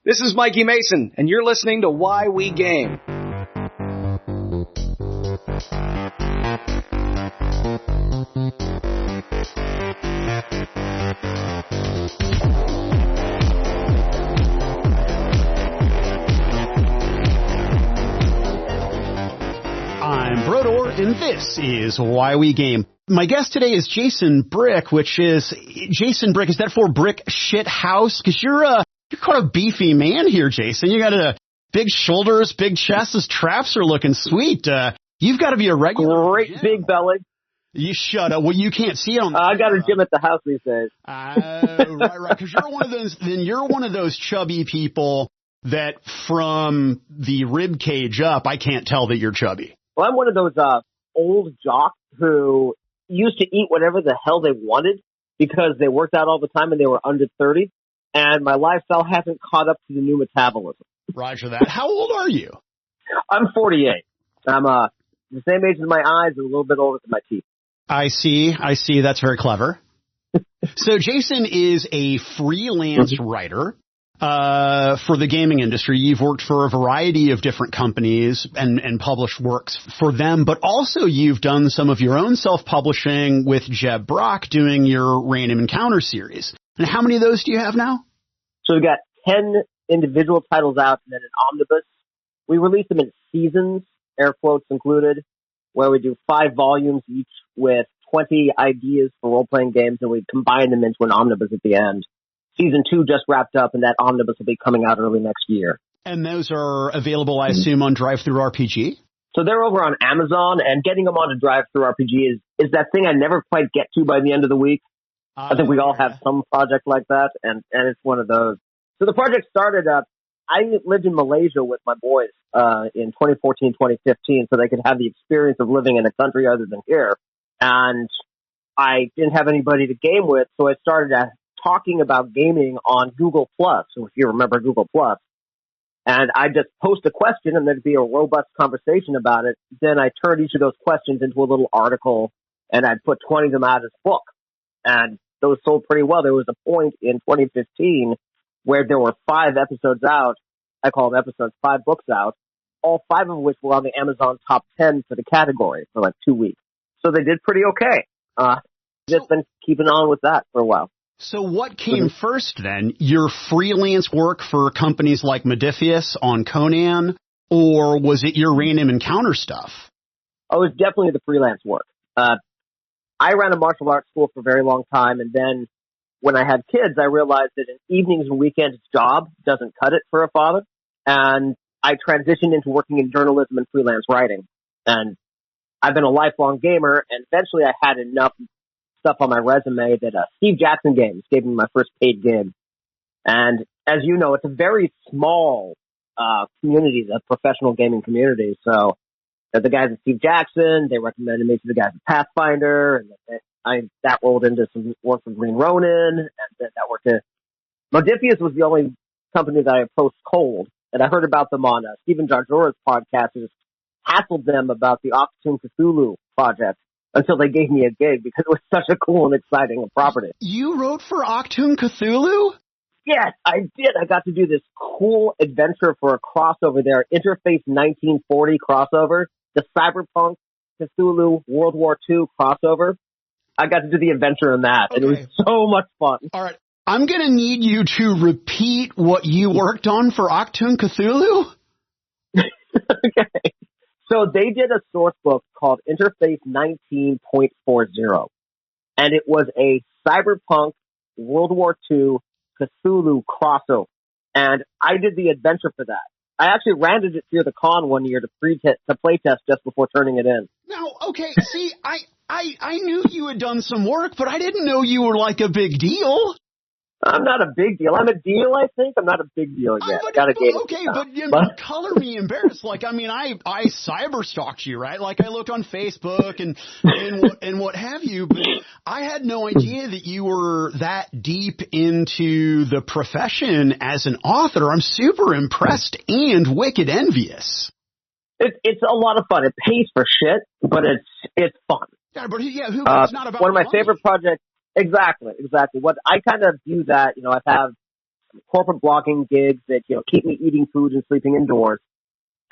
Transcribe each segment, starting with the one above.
This is Mikey Mason, and you're listening to Why We Game. I'm Brodor, and this is Why We Game. My guest today is Jason Brick, Jason Brick, is that for Brick Shit House? Because you're quite a beefy man here, Jason. You got big shoulders, big chest. His traps are looking sweet. You've got to be a regular. Great big belly. You shut up. Well, you can't see it on the I got a gym at the house these days. Right. Because you're one of those chubby people that from the rib cage up, I can't tell that you're chubby. Well, I'm one of those old jocks who used to eat whatever the hell they wanted because they worked out all the time and they were under 30, and my lifestyle hasn't caught up to the new metabolism. Roger that. How old are you? I'm 48. I'm the same age as my eyes and a little bit older than my teeth. I see. That's very clever. So Jason is a freelance writer for the gaming industry. You've worked for a variety of different companies and published works for them, but also you've done some of your own self-publishing with Jeb Brock doing your Random Encounter series. And how many of those do you have now? So we've got 10 individual titles out and then an omnibus. We release them in seasons, air quotes included, where we do 5 volumes each with 20 ideas for role-playing games, and we combine them into an omnibus at the end. Season 2 just wrapped up, and that omnibus will be coming out early next year. And those are available, I assume, on DriveThruRPG? So they're over on Amazon, and getting them onto DriveThruRPG is that thing I never quite get to by the end of the week. I think we all have some project like that, and it's one of those. So the project started I lived in Malaysia with my boys in 2014, 2015, so they could have the experience of living in a country other than here. And I didn't have anybody to game with, so I started talking about gaming on Google Plus, if you remember Google Plus. And I just post a question and there'd be a robust conversation about it. Then I turned each of those questions into a little article and I'd put 20 of them out as a book. And those sold pretty well. There was a point in 2015 where there were 5 episodes out. I call them episodes, 5 books out, all 5 of which were on the Amazon top 10 for the category for like 2 weeks. So they did pretty okay. Just been keeping on with that for a while. So what came first then? Your freelance work for companies like Modiphius on Conan, or was it your Random Encounter stuff? Oh, it was definitely the freelance work. I ran a martial arts school for a very long time, and then when I had kids, I realized that an evenings and weekends job doesn't cut it for a father, and I transitioned into working in journalism and freelance writing. And I've been a lifelong gamer, and eventually I had enough stuff on my resume that Steve Jackson Games gave me my first paid gig. And as you know, it's a very small community, the professional gaming community. So the guys at Steve Jackson, they recommended me to the guys at Pathfinder, and that rolled into some work for Green Ronin, and that worked at Modiphius was the only company that I approached cold, and I heard about them on Stephen Jarjora's podcast. I just hassled them about the Octoon Cthulhu project until they gave me a gig because it was such a cool and exciting property. You wrote for Octoon Cthulhu? Yes, I did. I got to do this cool adventure for a crossover there, Interface 1940 crossover, the Cyberpunk Cthulhu World War II crossover. I got to do the adventure in that, and it was so much fun. All right. I'm going to need you to repeat what you worked on for Octoon Cthulhu. Okay. So they did a source book called Interface 19.40, and it was a Cyberpunk World War II Cthulhu crossover. And I did the adventure for that. I actually rented it through the con one year to play test just before turning it in. No, okay. See, I knew you had done some work, but I didn't know you were like a big deal. I'm not a big deal. I'm a deal, I think. I'm not a big deal yet. But you know, color me embarrassed. Like, I mean, I cyber stalked you, right? Like, I looked on Facebook and what have you, but I had no idea that you were that deep into the profession as an author. I'm super impressed and wicked envious. It's a lot of fun. It pays for shit, but it's fun. Yeah, but it's not about one of my money. favorite projects. Exactly. What I kind of view that, I have corporate blogging gigs that, keep me eating food and sleeping indoors.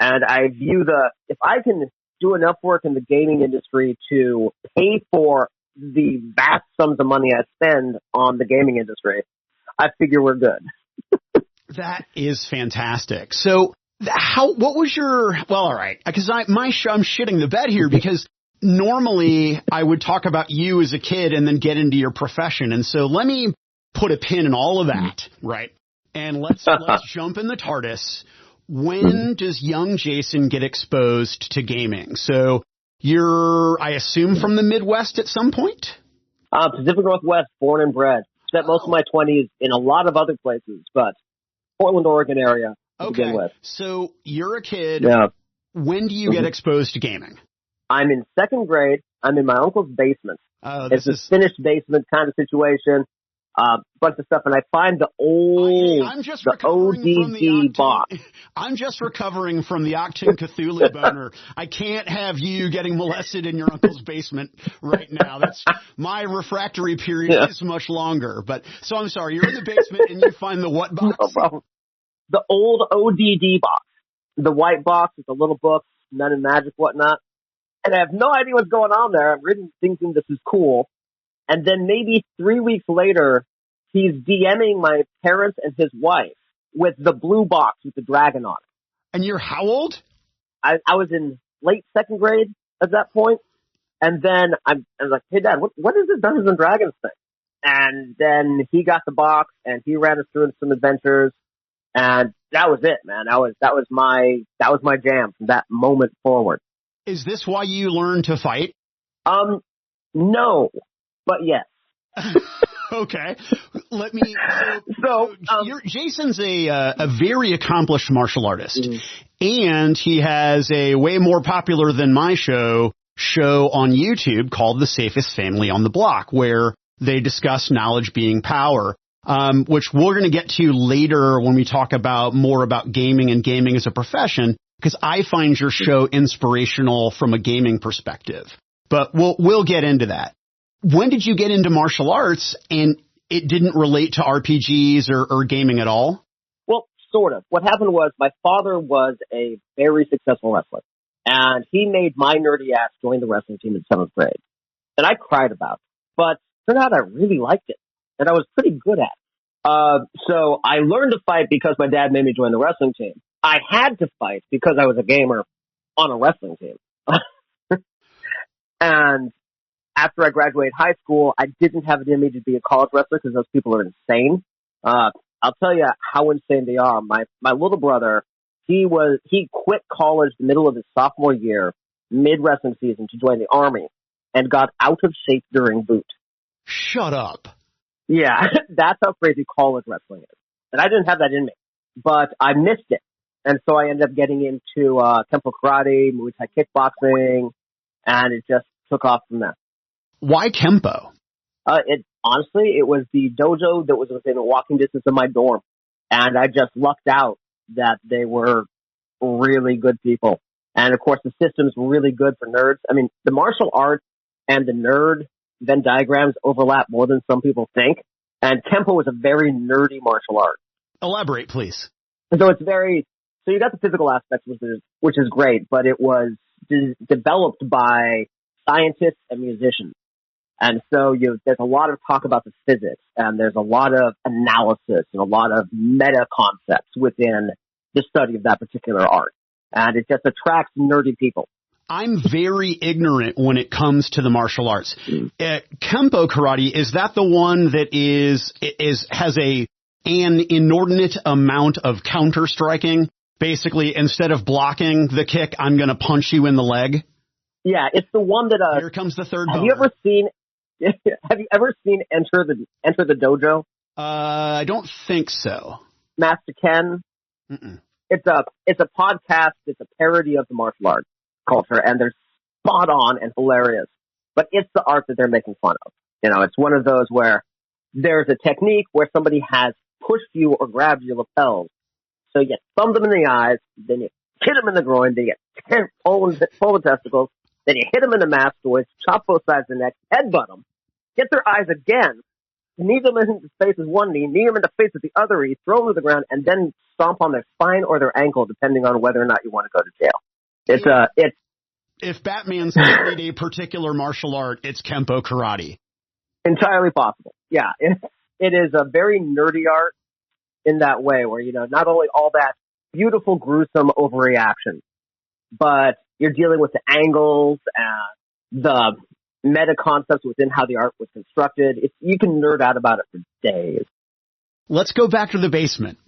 And I view if I can do enough work in the gaming industry to pay for the vast sums of money I spend on the gaming industry, I figure we're good. That is fantastic. So what was all right, because I'm shitting the bed here because normally I would talk about you as a kid and then get into your profession. And so let me put a pin in all of that, right? And let's jump in the TARDIS. When does young Jason get exposed to gaming? So you're, I assume, from the Midwest at some point? Pacific Northwest, born and bred. Spent most of my 20s in a lot of other places, but Portland, Oregon area to begin with. So you're a kid. Yeah. When do you get exposed to gaming? I'm in second grade. I'm in my uncle's basement. It's a finished basement kind of situation. Bunch of stuff, and I find the ODD box. I'm just recovering from the Octane Cthulhu boner. I can't have you getting molested in your uncle's basement right now. That's my refractory period is much longer. But so I'm sorry, you're in the basement and you find the what box? No problem. The old ODD box, the white box with the little books, Men in Magic, whatnot. And I have no idea what's going on there. I'm reading, thinking this is cool. And then maybe 3 weeks later, he's DMing my parents and his wife with the blue box with the dragon on it. And you're how old? I was in late second grade at that point. And then I was like, hey, Dad, what is this Dungeons and Dragons thing? And then he got the box and he ran us through some adventures. And that was it, man. That was my jam from that moment forward. Is this why you learned to fight? No, but yes. Okay. Let me. Jason's a very accomplished martial artist, and he has a way more popular than my show on YouTube called The Safest Family on the Block, where they discuss knowledge being power, which we're going to get to later when we talk more about gaming and gaming as a profession, because I find your show inspirational from a gaming perspective. But we'll get into that. When did you get into martial arts and it didn't relate to RPGs or gaming at all? Well, sort of. What happened was my father was a very successful wrestler, and he made my nerdy ass join the wrestling team in 7th grade. And I cried about it, but turned out I really liked it, and I was pretty good at it. So I learned to fight because my dad made me join the wrestling team. I had to fight because I was a gamer on a wrestling team. And after I graduated high school, I didn't have it in me to be a college wrestler because those people are insane. I'll tell you how insane they are. My little brother, he quit college the middle of his sophomore year, mid wrestling season, to join the Army, and got out of shape during boot. Shut up. Yeah, that's how crazy college wrestling is. And I didn't have that in me, but I missed it. And so I ended up getting into Kempo Karate, Muay Thai kickboxing, and it just took off from there. Why Kempo? Honestly, it was the dojo that was within walking distance of my dorm. And I just lucked out that they were really good people. And of course, the system's really good for nerds. I mean, the martial arts and the nerd Venn diagrams overlap more than some people think. And Kempo is a very nerdy martial art. Elaborate, please. So you got the physical aspects, which is great, but it was developed by scientists and musicians. And so there's a lot of talk about the physics, and there's a lot of analysis and a lot of meta concepts within the study of that particular art. And it just attracts nerdy people. I'm very ignorant when it comes to the martial arts. Kempo Karate, is that the one that has an inordinate amount of counter striking? Basically, instead of blocking the kick, I'm going to punch you in the leg? Yeah, it's the one that. Here comes the third. Have you ever seen Enter the Dojo? I don't think so. Master Ken. Mm-mm. It's a podcast. It's a parody of the martial arts culture, and they're spot on and hilarious. But it's the art that they're making fun of. It's one of those where there's a technique where somebody has pushed you or grabbed your lapels. So you thumb them in the eyes, then you hit them in the groin, then you pull the testicles, then you hit them in the mastoids, chop both sides of the neck, headbutt them, get their eyes again, knee them in the face with one knee them in the face with the other knee, throw them to the ground, and then stomp on their spine or their ankle, depending on whether or not you want to go to jail. If Batman studied a particular martial art, it's Kempo karate. Entirely possible. Yeah, it is a very nerdy art in that way, where, not only all that beautiful, gruesome overreaction, but you're dealing with the angles and the meta concepts within how the art was constructed. You can nerd out about it for days. Let's go back to the basement.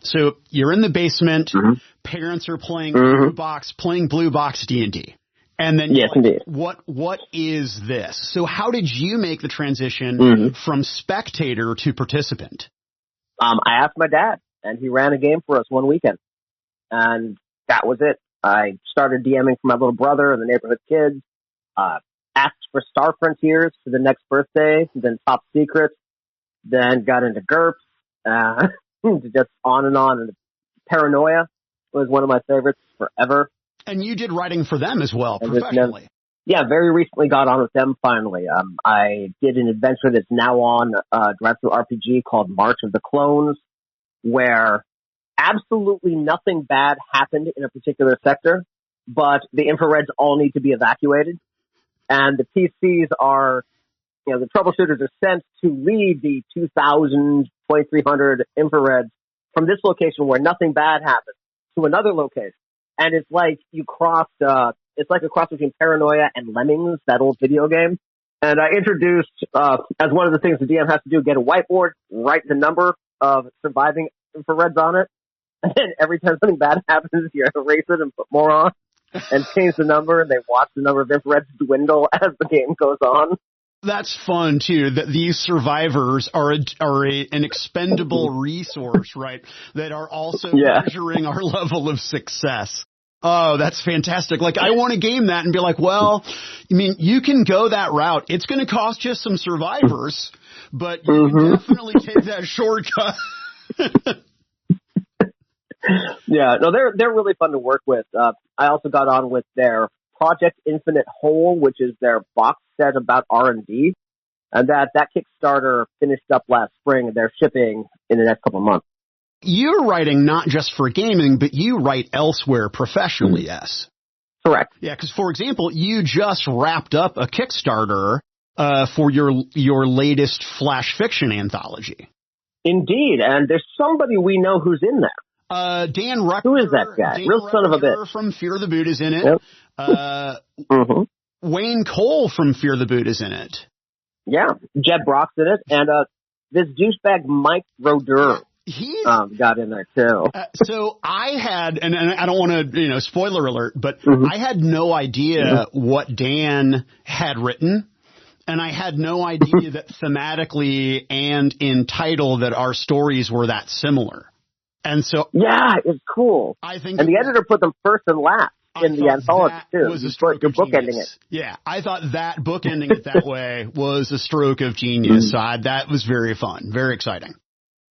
So you're in the basement. Mm-hmm. Parents are playing Blue Box D&D. And then, yes, indeed. What is this? So how did you make the transition from spectator to participant? I asked my dad, and he ran a game for us one weekend. And that was it. I started DMing for my little brother and the neighborhood kids, asked for Star Frontiers for the next birthday, then Top Secret, then got into GURPS, just on. And Paranoia was one of my favorites forever. And you did writing for them as well, professionally. Yeah, very recently got on with them finally. I did an adventure that's now on Director RPG called March of the Clones, where absolutely nothing bad happened in a particular sector, but the infrareds all need to be evacuated. And the PCs are, the troubleshooters are sent to lead the 2,000, 2,300 infrareds from this location where nothing bad happened to another location. And it's like you crossed, it's like a cross between Paranoia and Lemmings, that old video game. And I introduced, as one of the things the DM has to do, get a whiteboard, write the number of surviving infrareds on it. And then every time something bad happens, you erase it and put more on and change the number. And they watch the number of infrareds dwindle as the game goes on. That's fun, too, that these survivors are an expendable resource, right, that are also measuring our level of success. Oh, that's fantastic. Like, I want to game that and be like, well, I mean, you can go that route. It's going to cost you some survivors, but you can definitely take that shortcut. Yeah, no, they're really fun to work with. I also got on with their Project Infinite Whole, which is their box set about R&D, and that Kickstarter finished up last spring, and they're shipping in the next couple of months. You're writing not just for gaming, but you write elsewhere professionally, yes? Correct. Yeah, because, for example, you just wrapped up a Kickstarter for your latest flash fiction anthology. Indeed, and there's somebody we know who's in there. Dan Rucker. Who is that guy? Dan Real Rucker son of a bitch. From Fear the Boot is in it. Yep. Wayne Cole from Fear the Boot is in it. Yeah, Jed Brock's in it, and this douchebag Mike Roder got in there too. So I had, and I don't want to, spoiler alert, but I had no idea what Dan had written, and I had no idea that thematically and in title that our stories were that similar. And so, yeah, it's cool. I think, and the editor put them first and last in the anthology too. Was a stroke of book genius. Ending it. Yeah, I thought that book ending it that way was a stroke of genius. So that was very fun, very exciting.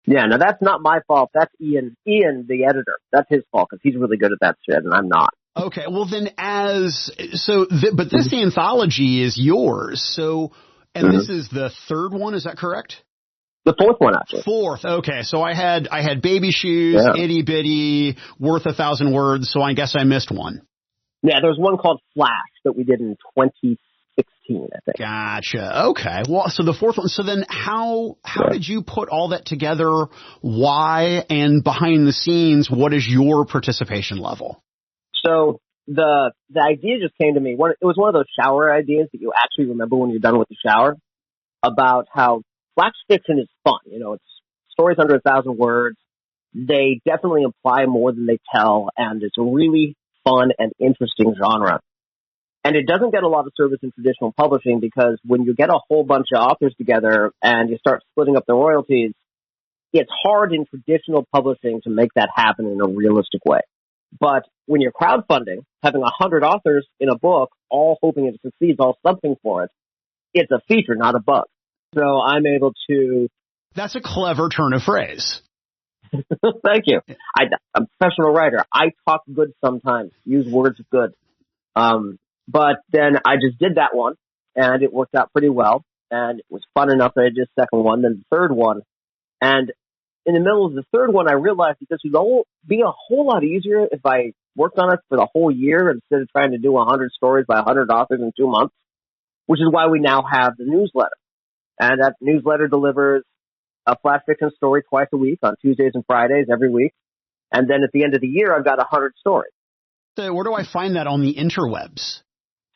Yeah, now that's not my fault. That's Ian, the editor. That's his fault because he's really good at that shit, and I'm not. Okay, well then, but this anthology is yours. So, and this is the third one. Is that correct? The fourth one, actually. Fourth, okay. So I had Baby Shoes, Itty Bitty, Worth 1,000 Words, so I guess I missed one. Yeah, there's one called Flash that we did in 2016, I think. Gotcha. Okay. Well, so the fourth one. So then how did you put all that together? Why? And behind the scenes, what is your participation level? So the idea just came to me. It was one of those shower ideas that you actually remember when you're done with the shower, about how flash fiction is fun. It's stories under 1,000 words. They definitely imply more than they tell, and it's a really fun and interesting genre. And it doesn't get a lot of service in traditional publishing because when you get a whole bunch of authors together and you start splitting up the royalties, it's hard in traditional publishing to make that happen in a realistic way. But when you're crowdfunding, having 100 authors in a book, all hoping it succeeds, all something for it, it's a feature, not a bug. So I'm able to... That's a clever turn of phrase. Thank you. I'm a professional writer. I talk good sometimes, use words good. But then I just did that one, and it worked out pretty well. and it was fun enough that I did the second one, then the third one. And in the middle of the third one, I realized that this would be a whole lot easier if I worked on it for the whole year instead of trying to do 100 stories by 100 authors in 2 months, which is why we now have the newsletter. And that newsletter delivers a flash fiction story twice a week on Tuesdays and Fridays every week. And then at the end of the year, I've got 100 stories. So where do I find that on the interwebs?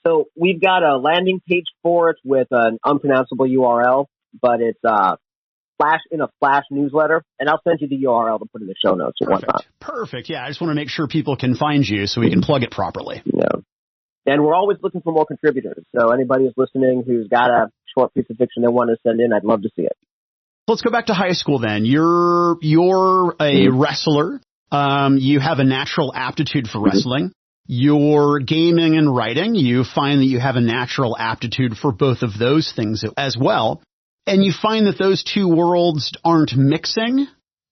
So we've got a landing page for it with an unpronounceable URL, but it's in a flash newsletter, and I'll send you the URL to put in the show notes and whatnot. Perfect. Yeah, I just want to make sure people can find you so we can plug it properly. Yeah. And we're always looking for more contributors. So anybody who's listening who's got a short piece of fiction they want to send in, I'd love to see it. Let's go back to high school then. You're a wrestler. You have a natural aptitude for wrestling. You're gaming and writing. You find that you have a natural aptitude for both of those things as well. And you find that those two worlds aren't mixing?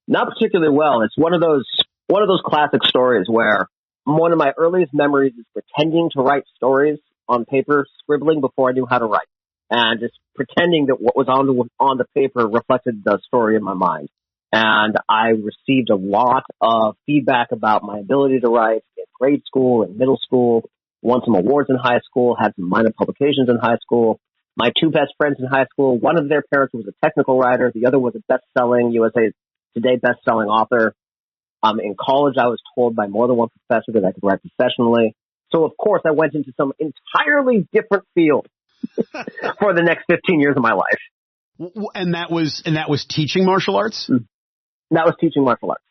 Not particularly well. It's one of those classic stories where one of my earliest memories is pretending to write stories on paper, scribbling before I knew how to write, and just pretending that what was on the paper reflected the story in my mind. And I received a lot of feedback about my ability to write in grade school and middle school, won some awards in high school, had some minor publications in high school. My two best friends in high school, one of their parents was a technical writer. The other was a best-selling USA Today best-selling author. In college, I was told by more than one professor that I could write professionally. So, of course, I went into some entirely different field for the next 15 years of my life. And that was teaching martial arts? That was teaching martial arts.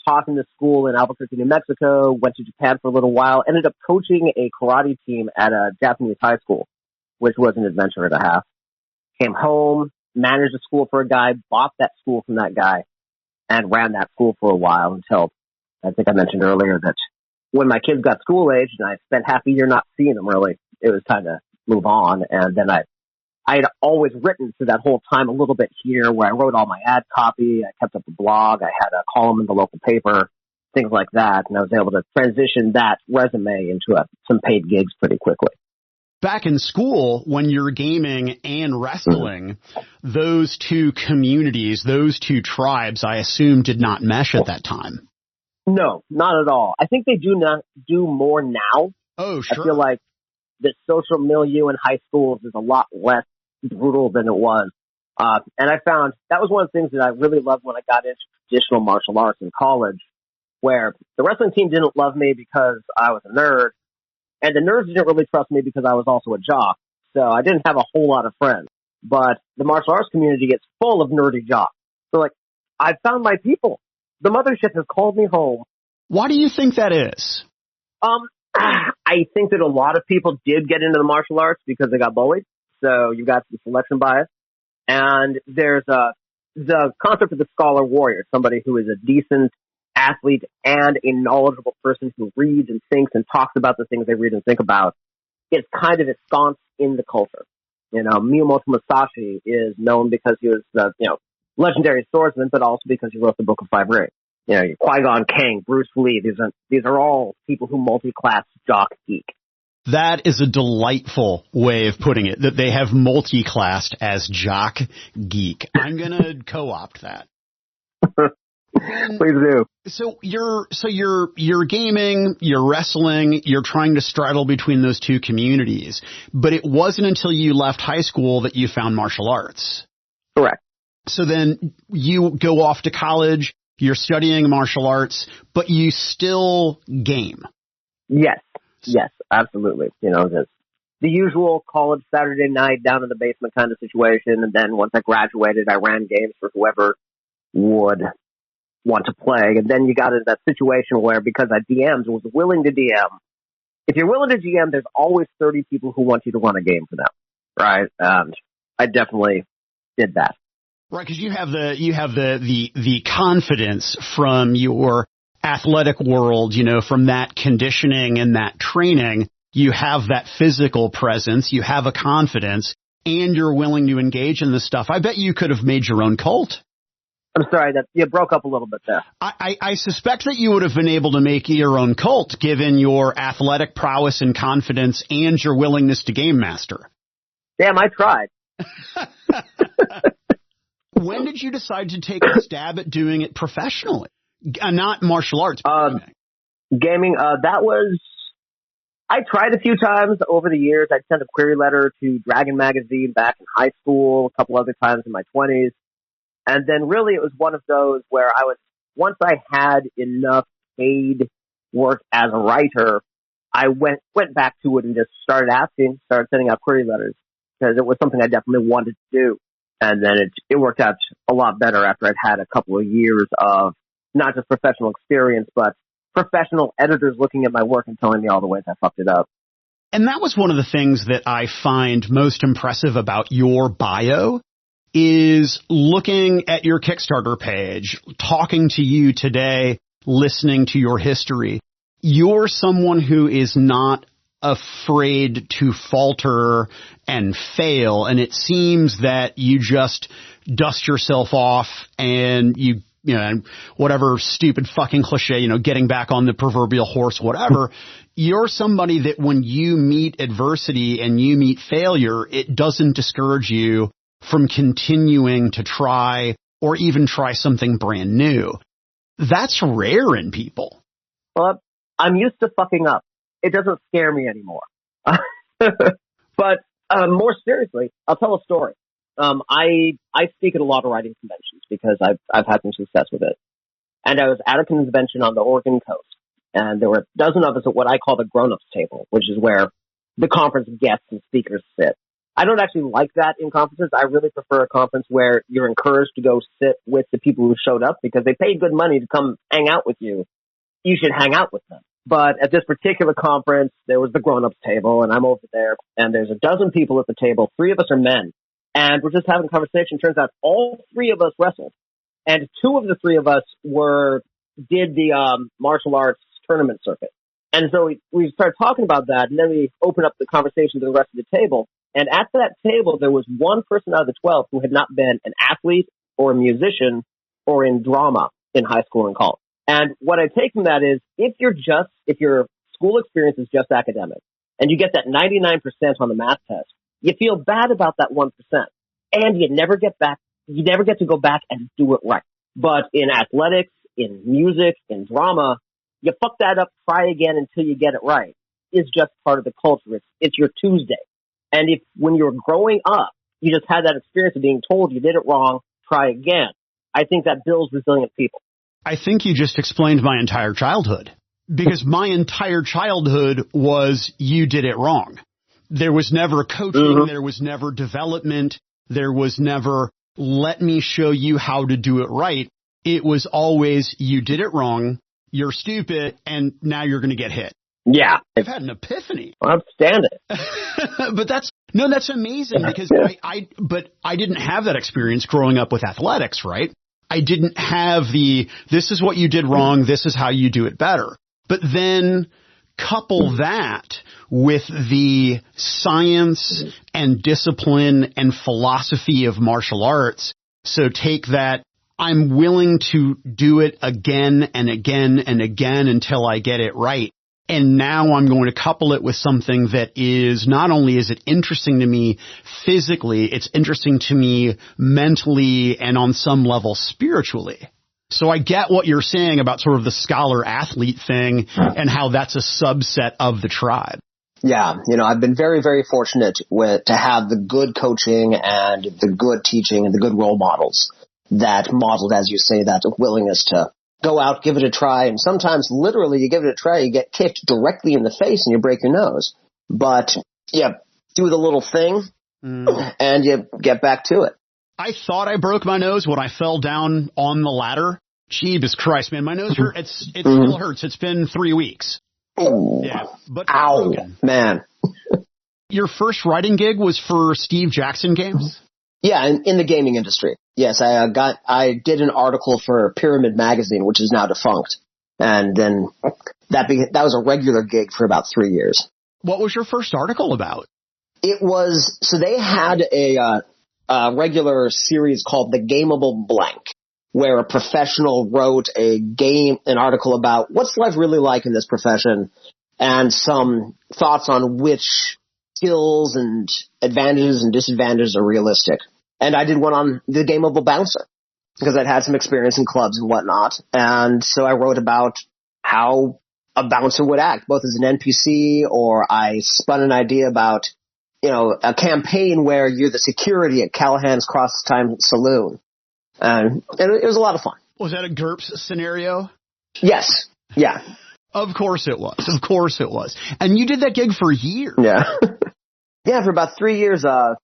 Taught in the school in Albuquerque, New Mexico, went to Japan for a little while, ended up coaching a karate team at a Japanese high school, which was an adventure and a half. Came home, managed a school for a guy, bought that school from that guy, and ran that school for a while until, I think I mentioned earlier that when my kids got school age and I spent half a year not seeing them really, it was time to move on. And then I had always written for that whole time a little bit here where I wrote all my ad copy. I kept up a blog. I had a column in the local paper, things like that. And I was able to transition that resume into some paid gigs pretty quickly. Back in school, when you're gaming and wrestling, those two communities, those two tribes, I assume, did not mesh at that time. No, not at all. I think they do more now. Oh, sure. I feel like the social milieu in high schools is a lot less brutal than it was. And I found that was one of the things that I really loved when I got into traditional martial arts in college, where the wrestling team didn't love me because I was a nerd. And the nerds didn't really trust me because I was also a jock. So I didn't have a whole lot of friends. But the martial arts community gets full of nerdy jocks. So like, I found my people. The mothership has called me home. Why do you think that is? I think that a lot of people did get into the martial arts because they got bullied. So you got some selection bias. And there's the concept of the scholar warrior, somebody who is a decent athlete and a knowledgeable person who reads and thinks and talks about the things they read and think about. It's kind of ensconced in the culture. You know, Miyamoto Musashi is known because he was the, legendary swordsman, but also because he wrote the Book of Five Rings. You know, Qui-Gon King, Bruce Lee, these are all people who multi-class jock geek. That is a delightful way of putting it, that they have multi-classed as jock geek. I'm going to co-opt that. Please do. So you're gaming, you're wrestling, you're trying to straddle between those two communities, but it wasn't until you left high school that you found martial arts. Correct. So then you go off to college, you're studying martial arts, but you still game. Yes, absolutely. The usual college Saturday night down in the basement kind of situation. And then once I graduated, I ran games for whoever would want to play. And then you got into that situation where, because I was willing to DM. If you're willing to GM, there's always 30 people who want you to run a game for them, right? And I definitely did that. Right, because you have the confidence from your athletic world, from that conditioning and that training. You have that physical presence, you have a confidence, and you're willing to engage in this stuff. I bet you could have made your own cult. I'm sorry, that you broke up a little bit there. I suspect that you would have been able to make your own cult given your athletic prowess and confidence and your willingness to game master. Damn, I tried. When did you decide to take a stab at doing it professionally? Not martial arts, but gaming. I tried a few times over the years. I'd sent a query letter to Dragon Magazine back in high school, a couple other times in my 20s. And then really it was one of those where once I had enough paid work as a writer, I went back to it and just started sending out query letters because it was something I definitely wanted to do. And then it worked out a lot better after I'd had a couple of years of not just professional experience, but professional editors looking at my work and telling me all the ways I fucked it up. And that was one of the things that I find most impressive about your bio is looking at your Kickstarter page, talking to you today, listening to your history. You're someone who is not afraid to falter and fail. And it seems that you just dust yourself off and you know, whatever stupid fucking cliche, getting back on the proverbial horse, whatever. You're somebody that when you meet adversity and you meet failure, it doesn't discourage you from continuing to try or even try something brand new. That's rare in people. Well, I'm used to fucking up. It doesn't scare me anymore. But more seriously, I'll tell a story. I speak at a lot of writing conventions because I've had some success with it. And I was at a convention on the Oregon coast, and there were a dozen of us at what I call the grown-ups table, which is where the conference guests and speakers sit. I don't actually like that in conferences. I really prefer a conference where you're encouraged to go sit with the people who showed up because they paid good money to come hang out with you. You should hang out with them. But at this particular conference, there was the grown-ups table, and I'm over there, and there's a dozen people at the table. 3 of us are men. And we're just having a conversation. Turns out all 3 of us wrestled. And 2 of the 3 of us did the martial arts tournament circuit. And so we started talking about that, and then we opened up the conversation to the rest of the table. And at that table, there was one person out of the 12 who had not been an athlete or a musician or in drama in high school and college. And what I take from that is if your school experience is just academic and you get that 99% on the math test, you feel bad about that 1%, and you never get to go back and do it right. But in athletics, in music, in drama, you fuck that up, try again until you get it right. It's just part of the culture. It's your Tuesday. And if when you're growing up, you just had that experience of being told you did it wrong, try again, I think that builds resilient people. I think you just explained my entire childhood, because my entire childhood was you did it wrong. There was never coaching. Mm-hmm. There was never development. There was never let me show you how to do it right. It was always you did it wrong. You're stupid. And now you're going to get hit. Yeah. I've had an epiphany. I'm standing. But that's amazing because I didn't have that experience growing up with athletics, right? I didn't have this is what you did wrong. This is how you do it better. But then couple that with the science and discipline and philosophy of martial arts. So take that, I'm willing to do it again and again and again until I get it right. And now I'm going to couple it with something that is not only is it interesting to me physically, it's interesting to me mentally and on some level spiritually. So I get what you're saying about sort of the scholar-athlete thing and how that's a subset of the tribe. Yeah, I've been very, very fortunate to have the good coaching and the good teaching and the good role models that modeled, as you say, that willingness to go out, give it a try. And sometimes literally you give it a try, you get kicked directly in the face and you break your nose. But yeah, do the little thing and you get back to it. I thought I broke my nose when I fell down on the ladder. Jeebus Christ, man, my nose hurt. It still hurts. It's been 3 weeks. Oh, yeah, but ow, man. Your first writing gig was for Steve Jackson Games? Yeah, in the gaming industry. Yes, I did an article for Pyramid Magazine, which is now defunct. And then that was a regular gig for about 3 years. What was your first article about? So they had a regular series called The Gameable Blank, where a professional wrote an article about what's life really like in this profession and some thoughts on which skills and advantages and disadvantages are realistic. And I did one on the game of a bouncer because I'd had some experience in clubs and whatnot. And so I wrote about how a bouncer would act, both as an NPC, or I spun an idea about, a campaign where you're the security at Callahan's Cross Time Saloon. And it was a lot of fun. Was that a GURPS scenario? Yes. Yeah. Of course it was. Of course it was. And you did that gig for years. Yeah. Yeah, for about 3 years. I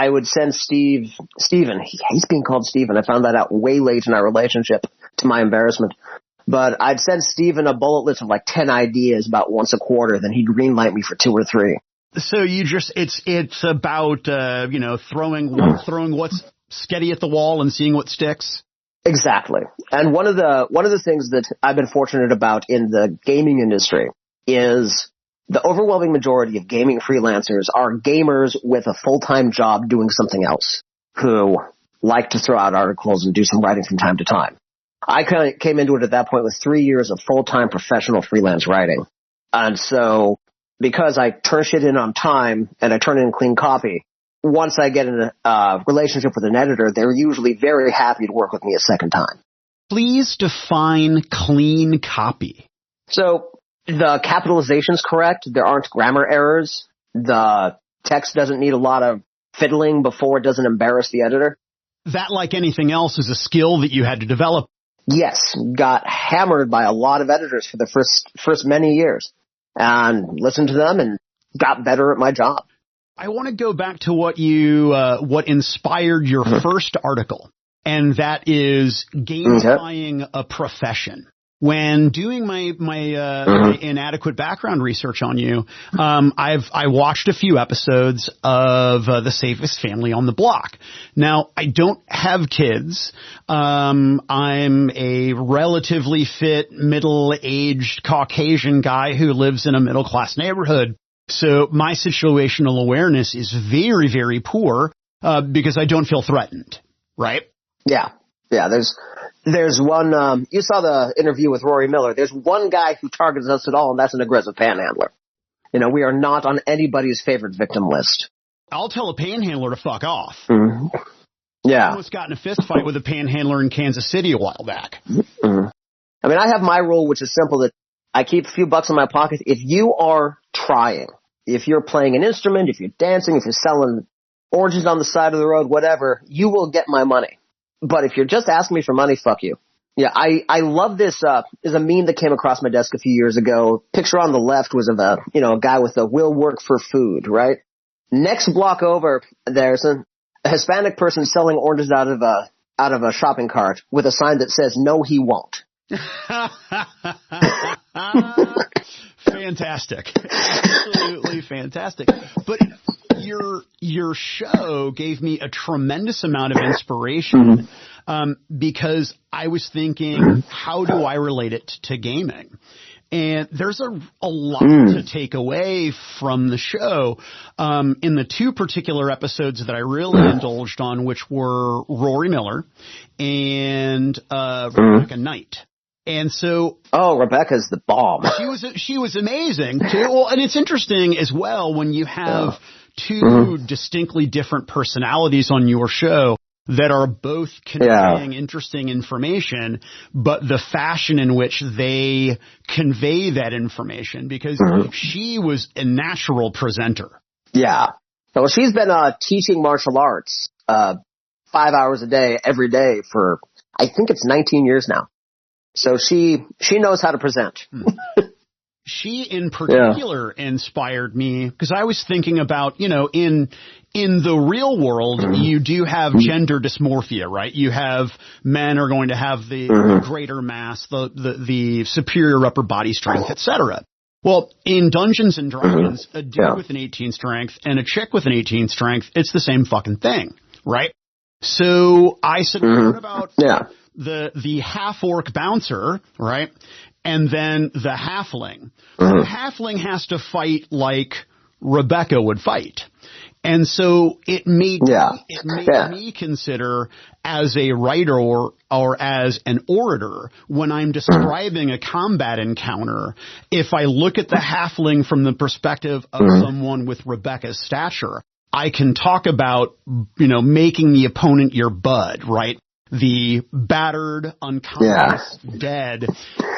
would send Steven. He's being called Steven. I found that out way late in our relationship, to my embarrassment. But I'd send Steven a bullet list of like 10 ideas about once a quarter, then he'd greenlight me for 2 or 3. So it's about, throwing what's sketty at the wall and seeing what sticks. Exactly. And one of the things that I've been fortunate about in the gaming industry is the overwhelming majority of gaming freelancers are gamers with a full-time job doing something else who like to throw out articles and do some writing from time to time. I kind of came into it at that point with 3 years of full-time professional freelance writing. And so because I turn shit in on time and I turn in clean copy, once I get in a relationship with an editor, they're usually very happy to work with me a second time. Please define clean copy. So the capitalization's correct. There aren't grammar errors. The text doesn't need a lot of fiddling before it doesn't embarrass the editor. That, like anything else, is a skill that you had to develop. Yes, got hammered by a lot of editors for the first many years, and listened to them and got better at my job. I want to go back to what inspired your first article, and that is gamifying a profession. When doing my inadequate background research on you, I watched a few episodes of The Safest Family on the Block. Now, I don't have kids. I'm a relatively fit, middle-aged Caucasian guy who lives in a middle-class neighborhood. So my situational awareness is very, very poor because I don't feel threatened, right? Yeah. Yeah, there's one, you saw the interview with Rory Miller. There's one guy who targets us at all, and that's an aggressive panhandler. We are not on anybody's favorite victim list. I'll tell a panhandler to fuck off. Mm-hmm. Yeah. I almost got in a fist fight with a panhandler in Kansas City a while back. Mm-hmm. I have my rule, which is simple, that I keep a few bucks in my pocket. If you are trying, if you're playing an instrument, if you're dancing, if you're selling oranges on the side of the road, whatever, you will get my money. But if you're just asking me for money, fuck you. Yeah, I love this. There's a meme that came across my desk a few years ago. Picture on the left was of a guy with a will work for food, right? Next block over, there's a Hispanic person selling oranges out of a shopping cart with a sign that says, "No, he won't." Fantastic. Absolutely fantastic. But your show gave me a tremendous amount of inspiration because I was thinking, how do I relate it to gaming? And there's a lot to take away from the show. In the 2 particular episodes that I really indulged on, which were Rory Miller and Rebecca Knight. And so, Rebecca's the bomb. She was amazing too. Well, and it's interesting as well when you have 2 distinctly different personalities on your show that are both conveying interesting information, but the fashion in which they convey that information, because she was a natural presenter. Yeah. So she's been teaching martial arts 5 hours a day, every day for, I think it's 19 years now. So she knows how to present. She in particular inspired me because I was thinking about, in the real world, you do have gender dysmorphia, right? You have men are going to have the greater mass, the superior upper body strength, etc. Well, in Dungeons and Dragons, a dude with an 18 strength and a chick with an 18 strength, it's the same fucking thing, right? So I said, what about the half-orc bouncer, right? And then the halfling. The halfling has to fight like Rebecca would fight. And so it made me consider, as a writer or as an orator, when I'm describing a combat encounter, if I look at the halfling from the perspective of someone with Rebecca's stature, I can talk about, making the opponent your bud, right? The battered, unconscious, dead,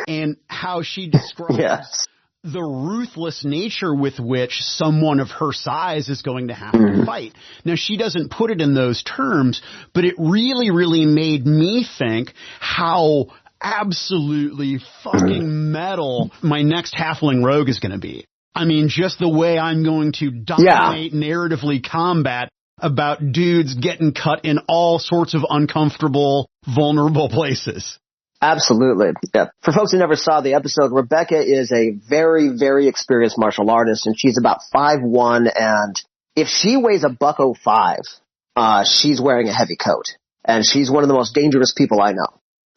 and how she describes the ruthless nature with which someone of her size is going to have to fight. Now, she doesn't put it in those terms, but it really, really made me think how absolutely fucking metal my next halfling rogue is going to be. I mean, just the way I'm going to dominate narratively combat about dudes getting cut in all sorts of uncomfortable, vulnerable places. Absolutely. Yeah. For folks who never saw the episode, Rebecca is a very, very experienced martial artist, and she's about 5'1", and if she weighs $105, she's wearing a heavy coat, and she's one of the most dangerous people I know.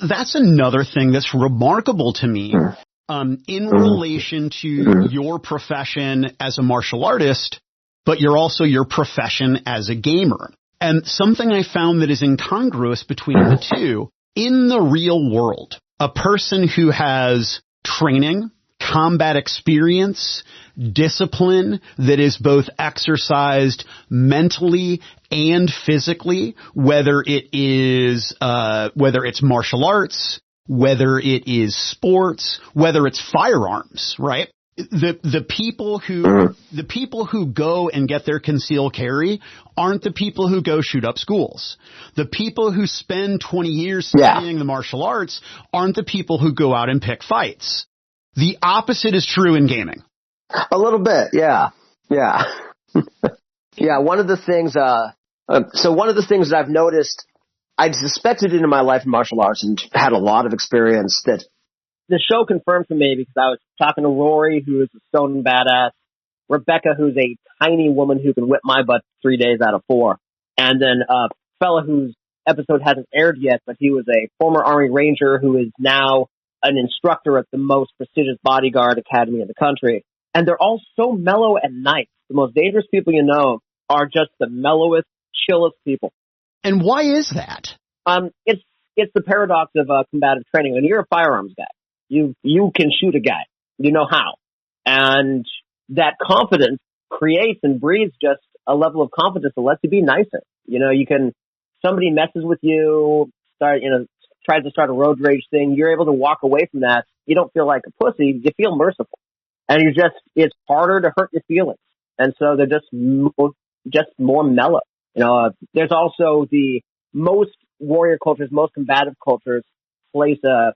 That's another thing that's remarkable to me in relation to your profession as a martial artist, but you're also your profession as a gamer. And something I found that is incongruous between the two. In the real world, a person who has training, combat experience, discipline that is both exercised mentally and physically, whether it's martial arts, whether it is sports, whether it's firearms, right? The people who go and get their concealed carry aren't the people who go shoot up schools. The people who spend 20 years studying the martial arts aren't the people who go out and pick fights. The opposite is true in gaming. A little bit, yeah. One of the things that I've noticed, I'd suspected it in my life in martial arts and had a lot of experience that the show confirmed to me, because I was talking to Rory, who is a stone badass, Rebecca, who's a tiny woman who can whip my butt 3 days out of 4, and then a fella whose episode hasn't aired yet, but he was a former Army Ranger who is now an instructor at the most prestigious bodyguard academy in the country. And they're all so mellow and nice. The most dangerous people you know are just the mellowest, chillest people. And why is that? It's the paradox of combative training. When you're a firearms guy, you can shoot a guy. You know how. And that confidence creates and breeds just a level of confidence that lets you be nicer. Somebody messes with you, tries to start a road rage thing, you're able to walk away from that. You don't feel like a pussy, you feel merciful. And it's harder to hurt your feelings. And so they're just more mellow. There's also most warrior cultures, most combative cultures place a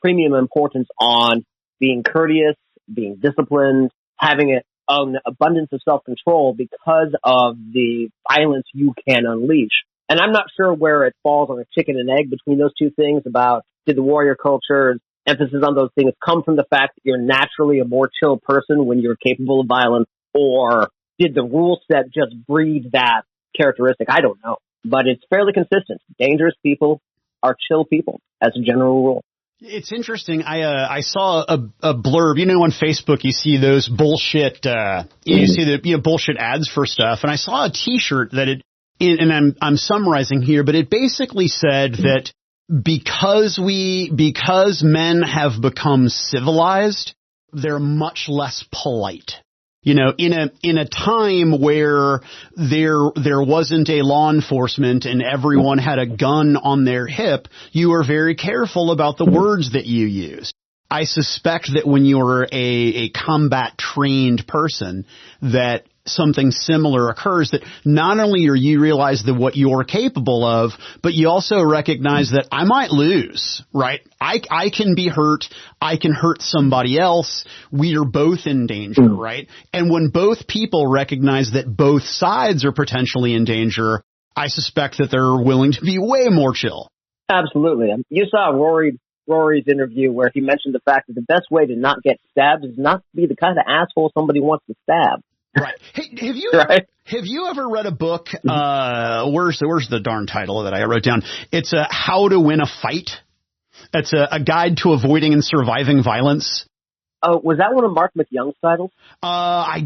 premium importance on being courteous, being disciplined, having an abundance of self-control because of the violence you can unleash. And I'm not sure where it falls on a chicken and egg between those two things about did the warrior culture's emphasis on those things come from the fact that you're naturally a more chill person when you're capable of violence, or did the rule set just breed that characteristic? I don't know. But it's fairly consistent. Dangerous people are chill people as a general rule. It's interesting. I saw a blurb. On Facebook you see those bullshit. You see the bullshit ads for stuff. And I saw a T-shirt that and I'm summarizing here, but it basically said that because men have become civilized, they're much less polite. In a time where there wasn't a law enforcement and everyone had a gun on their hip, you were very careful about the words that you use. I suspect that when you're a combat trained person, that something similar occurs, that not only are you realize that what you're capable of, but you also recognize that I might lose, right? I can be hurt. I can hurt somebody else. We are both in danger, right? And when both people recognize that both sides are potentially in danger, I suspect that they're willing to be way more chill. Absolutely. You saw Rory's interview where he mentioned the fact that the best way to not get stabbed is not to be the kind of asshole somebody wants to stab. Right. Hey, have you ever read a book? Where's the darn title that I wrote down? It's How to Win a Fight. It's a guide to avoiding and surviving violence. was that one of Mark McYoung's titles? I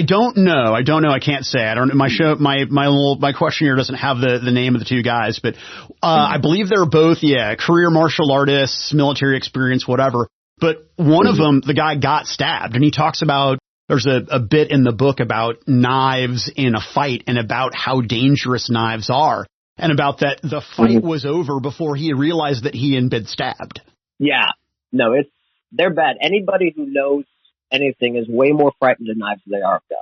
don't know. I can't say. I don't. My questionnaire doesn't have the name of the two guys, but I believe they're both career martial artists, military experience, whatever. But one of them, the guy got stabbed, and he talks about. There's a bit in the book about knives in a fight and about how dangerous knives are, and about that the fight was over before he realized that he had been stabbed. Yeah, no, they're bad. Anybody who knows anything is way more frightened of knives than they are of guns.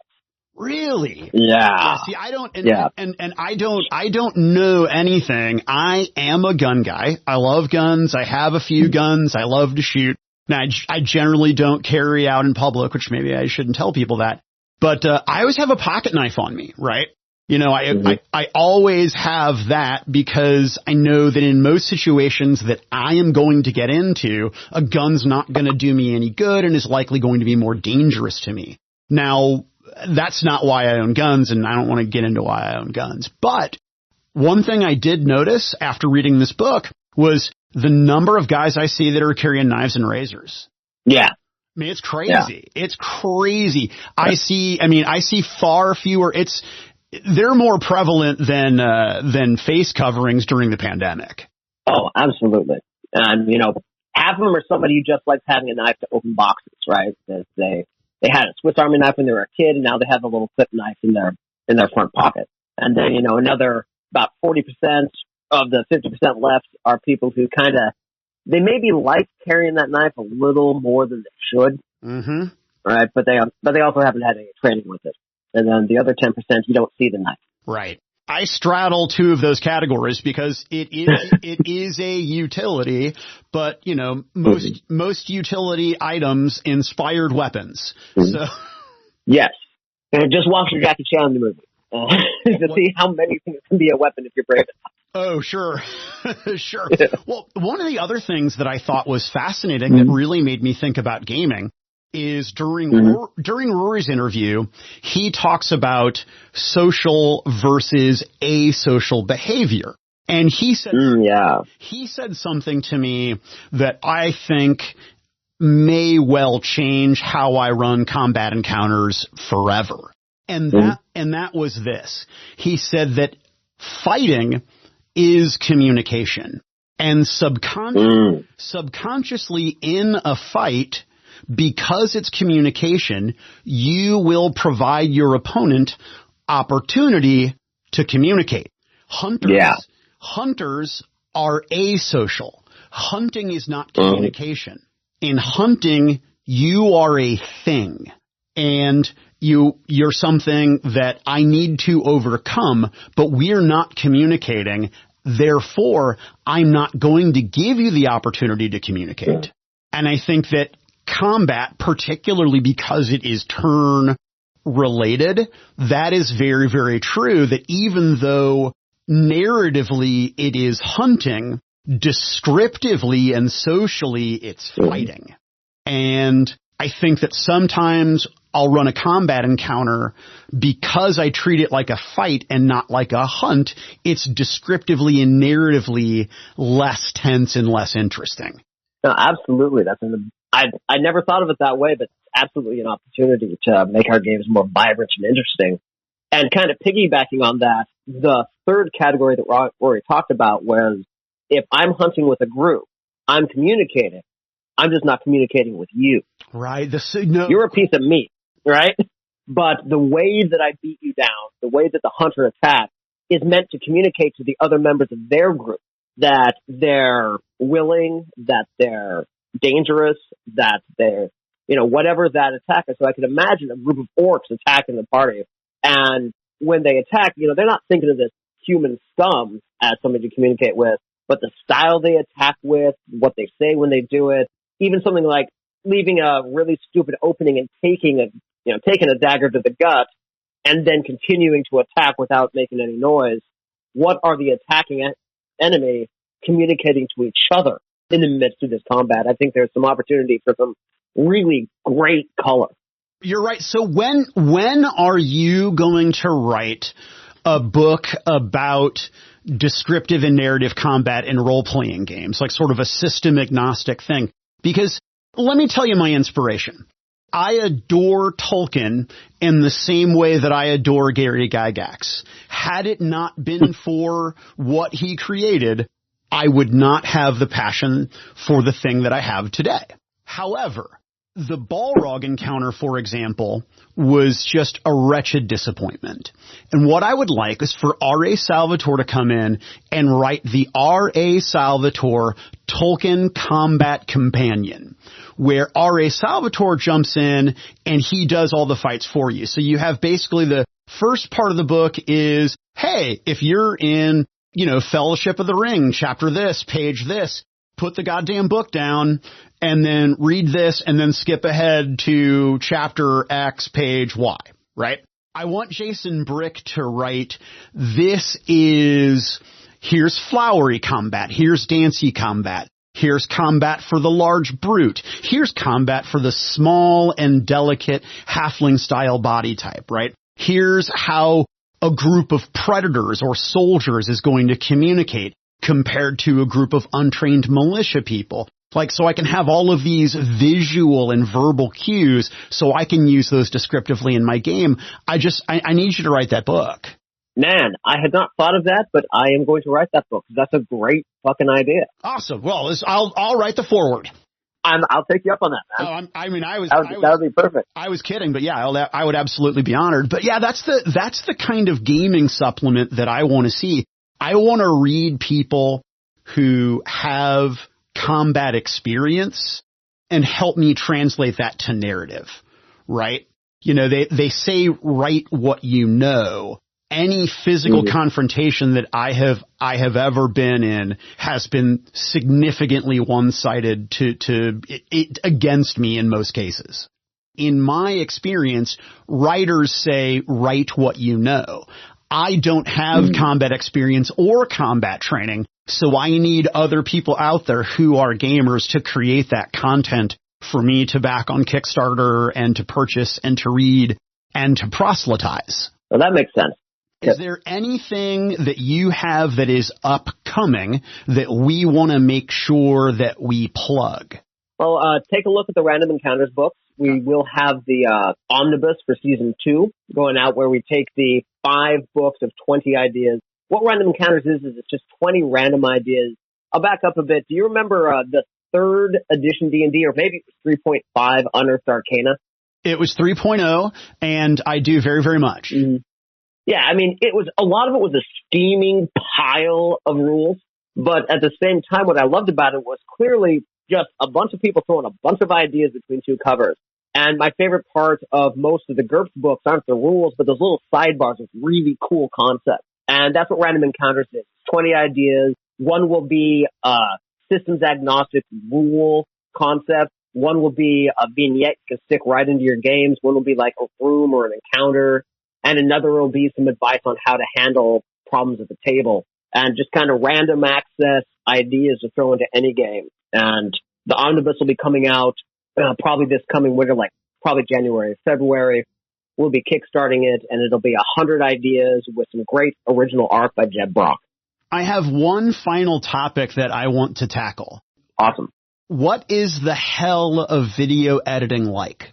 Really? Yeah. See, I don't, and I don't know anything. I am a gun guy. I love guns. I have a few guns. I love to shoot. Now, I generally don't carry out in public, which maybe I shouldn't tell people that. But I always have a pocket knife on me, right? You know, I always have that because I know that in most situations that I am going to get into, a gun's not going to do me any good and is likely going to be more dangerous to me. Now, that's not why I own guns, and I don't want to get into why I own guns. But one thing I did notice after reading this book was the number of guys I see that are carrying knives and razors. Yeah. I mean, it's crazy. Yeah. It's crazy. I see far fewer. They're more prevalent than face coverings during the pandemic. Oh, absolutely. And, you know, half of them are somebody who just likes having a knife to open boxes, right? They had a Swiss Army knife when they were a kid, and now they have a little clip knife in their front pocket. And then, you know, another about 40% of the 50% left are people who they maybe like carrying that knife a little more than they should. Mm-hmm. Right. But they also haven't had any training with it. And then the other 10%, you don't see the knife. Right. I straddle two of those categories because it is a utility, but you know, most utility items inspired weapons. So yes. And just watch the Jackie Chan movie to see how many things can be a weapon if you're brave enough. Oh, sure. Sure. Yeah. Well, one of the other things that I thought was fascinating that really made me think about gaming is during Rory's interview, he talks about social versus asocial behavior. And he said something to me that I think may well change how I run combat encounters forever. And that was this. He said that fighting is communication, and subconsciously in a fight, because it's communication, you will provide your opponent opportunity to communicate. Hunters are asocial. Hunting is not communication. In hunting, you are a thing, and you're something that I need to overcome, but we're not communicating. Therefore, I'm not going to give you the opportunity to communicate. And I think that combat, particularly because it is turn related, that is very, very true, that even though narratively it is hunting, descriptively and socially it's fighting. And I think that sometimes I'll run a combat encounter because I treat it like a fight and not like a hunt. It's descriptively and narratively less tense and less interesting. No, absolutely. I never thought of it that way, but it's absolutely an opportunity to make our games more vibrant and interesting. And kind of piggybacking on that, the third category that Rory talked about was if I'm hunting with a group, I'm communicating. I'm just not communicating with you. Right. You're a piece of meat, right? But the way that I beat you down, the way that the hunter attacks, is meant to communicate to the other members of their group that they're willing, that they're dangerous, that they're, you know, whatever that attack is. So I can imagine a group of orcs attacking the party. And when they attack, you know, they're not thinking of this human scum as somebody to communicate with, but the style they attack with, what they say when they do it, even something like leaving a really stupid opening and taking a dagger to the gut and then continuing to attack without making any noise. What are the attacking enemy communicating to each other in the midst of this combat? I think there's some opportunity for some really great color. You're right. So when are you going to write a book about descriptive and narrative combat in role-playing games, like sort of a system agnostic thing? Because Let me tell you my inspiration. I adore Tolkien in the same way that I adore Gary Gygax. Had it not been for what he created, I would not have the passion for the thing that I have today. However, the Balrog encounter, for example, was just a wretched disappointment. And what I would like is for R.A. Salvatore to come in and write the R.A. Salvatore Tolkien Combat Companion, where R.A. Salvatore jumps in and he does all the fights for you. So you have basically the first part of the book is, hey, if you're in, Fellowship of the Ring, chapter this, page this, put the goddamn book down and then read this and then skip ahead to chapter X, page Y, right? I want Jason Brick to write, here's flowery combat, here's dancey combat, here's combat for the large brute, here's combat for the small and delicate halfling-style body type, right? Here's how a group of predators or soldiers is going to communicate compared to a group of untrained militia people. So I can have all of these visual and verbal cues so I can use those descriptively in my game. I need you to write that book. Man, I had not thought of that, but I am going to write that book. That's a great fucking idea. Awesome. Well, I'll write the foreword. I'll take you up on that, man. That would be perfect. I was kidding, but yeah, I would absolutely be honored. But yeah, that's the kind of gaming supplement that I want to see. I want to read people who have combat experience and help me translate that to narrative, right? They say write what you know. Any physical confrontation that I have ever been in has been significantly one-sided to against me in most cases. In my experience, writers say write what you know. I don't have combat experience or combat training, so I need other people out there who are gamers to create that content for me to back on Kickstarter and to purchase and to read and to proselytize. Well, that makes sense. Is there anything that you have that is upcoming that we want to make sure that we plug? Well, take a look at the Random Encounters books. We will have the omnibus for season 2 going out where we take the 5 books of 20 ideas. What Random Encounters is it's just 20 random ideas. I'll back up a bit. Do you remember the 3rd edition D&D, or maybe it was 3.5 Unearthed Arcana? It was 3.0, and I do very, very much. Mm-hmm. Yeah, I mean, a lot of it was a steaming pile of rules, but at the same time, what I loved about it was clearly just a bunch of people throwing a bunch of ideas between 2 covers. And my favorite part of most of the GURPS books aren't the rules, but those little sidebars with really cool concepts. And that's what Random Encounters is. 20 ideas. One will be a systems agnostic rule concept. One will be a vignette you can stick right into your games. One will be like a room or an encounter. And another will be some advice on how to handle problems at the table. And just kind of random access ideas to throw into any game. And the omnibus will be coming out probably this coming winter, like probably January, February. We'll be kickstarting it, and it'll be 100 ideas with some great original art by Jeb Brock. I have one final topic that I want to tackle. Awesome. What is the hell of video editing like?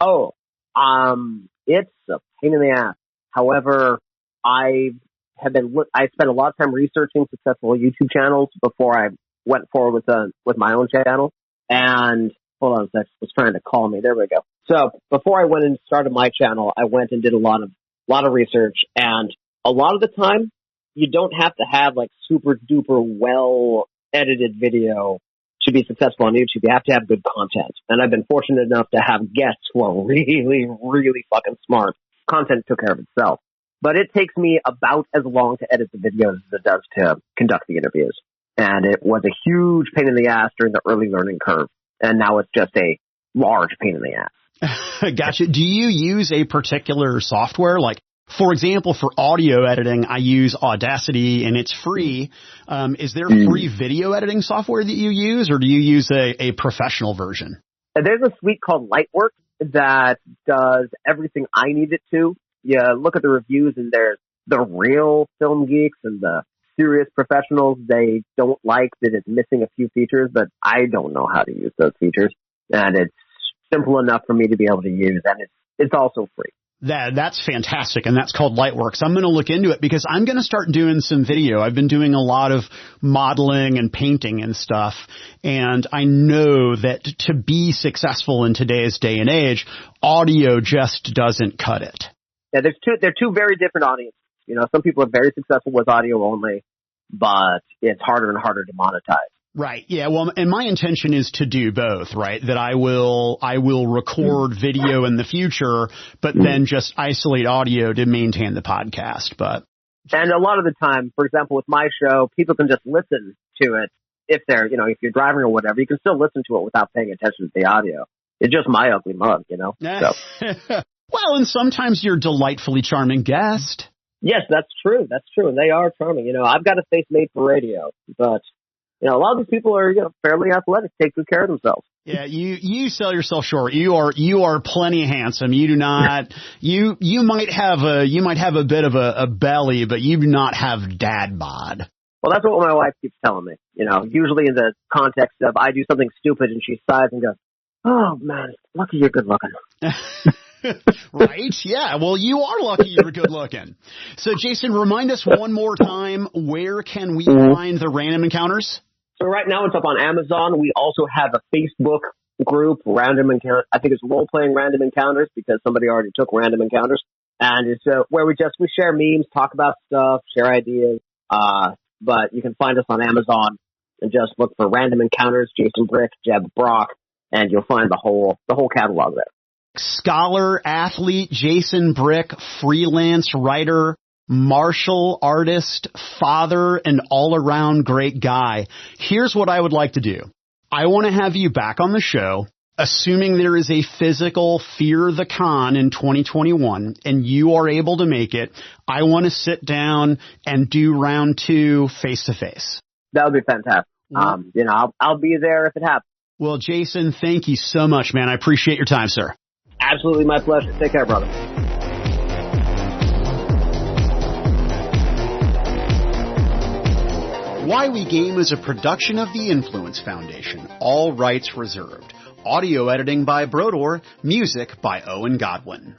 Oh, it's a pain in the ass. However, I spent a lot of time researching successful YouTube channels before I went forward with my own channel. And hold on a sec, was trying to call me. There we go. So before I went and started my channel, I went and did a lot of research, and a lot of the time you don't have to have like super duper well edited video to be successful on YouTube. You have to have good content. And I've been fortunate enough to have guests who are really, really fucking smart. Content took care of itself. But it takes me about as long to edit the videos as it does to conduct the interviews. And it was a huge pain in the ass during the early learning curve. And now it's just a large pain in the ass. Gotcha. Do you use a particular software? Like, for example, for audio editing, I use Audacity and it's free. Is there free video editing software that you use, or do you use a professional version? There's a suite called Lightwork that does everything I need it to. You look at the reviews, and there's the real film geeks and the serious professionals. They don't like that it's missing a few features, but I don't know how to use those features. and it's simple enough for me to be able to use, and it's also free. That's fantastic, and that's called Lightworks. I'm going to look into it because I'm going to start doing some video. I've been doing a lot of modeling and painting and stuff, and I know that to be successful in today's day and age, audio just doesn't cut it. Yeah, they're two very different audiences. You know, some people are very successful with audio only, but it's harder and harder to monetize. Right. Yeah. Well, and my intention is to do both, right? That I will record video in the future, but then just isolate audio to maintain the podcast. And a lot of the time, for example, with my show, people can just listen to it if if you're driving or whatever, you can still listen to it without paying attention to the audio. It's just my ugly mug, So. Well, and sometimes you're a delightfully charming guest. Yes, that's true. That's true. And they are charming. I've got a face made for radio, but a lot of these people are, fairly athletic, take good care of themselves. Yeah, you sell yourself short. You are plenty handsome. You do not, you might have a bit of a belly, but you do not have dad bod. Well, that's what my wife keeps telling me. Usually in the context of I do something stupid and she sighs and goes, "Oh man, lucky you're good looking." Right? Yeah. Well, you are lucky you're good looking. So Jason, remind us one more time, where can we find the Random Encounters? So right now it's up on Amazon. We also have a Facebook group, Random Encounters. I think it's role-playing Random Encounters because somebody already took Random Encounters. And it's where we share memes, talk about stuff, share ideas. But you can find us on Amazon and just look for Random Encounters, Jason Brick, Jeb Brock, and you'll find the whole catalog there. Scholar, athlete, Jason Brick, freelance writer, martial artist, father, and all-around great guy. Here's what I would like to do. I want to have you back on the show, assuming there is a physical Fear the Con in 2021, and you are able to make it. I want to sit down and do round 2 face-to-face. That would be fantastic. I'll be there if it happens. Well, Jason, thank you so much, man. I appreciate your time, sir. Absolutely my pleasure. Take care, brother. Why We Game is a production of the Influence Foundation. All rights reserved. Audio editing by Brodor. Music by Owen Godwin.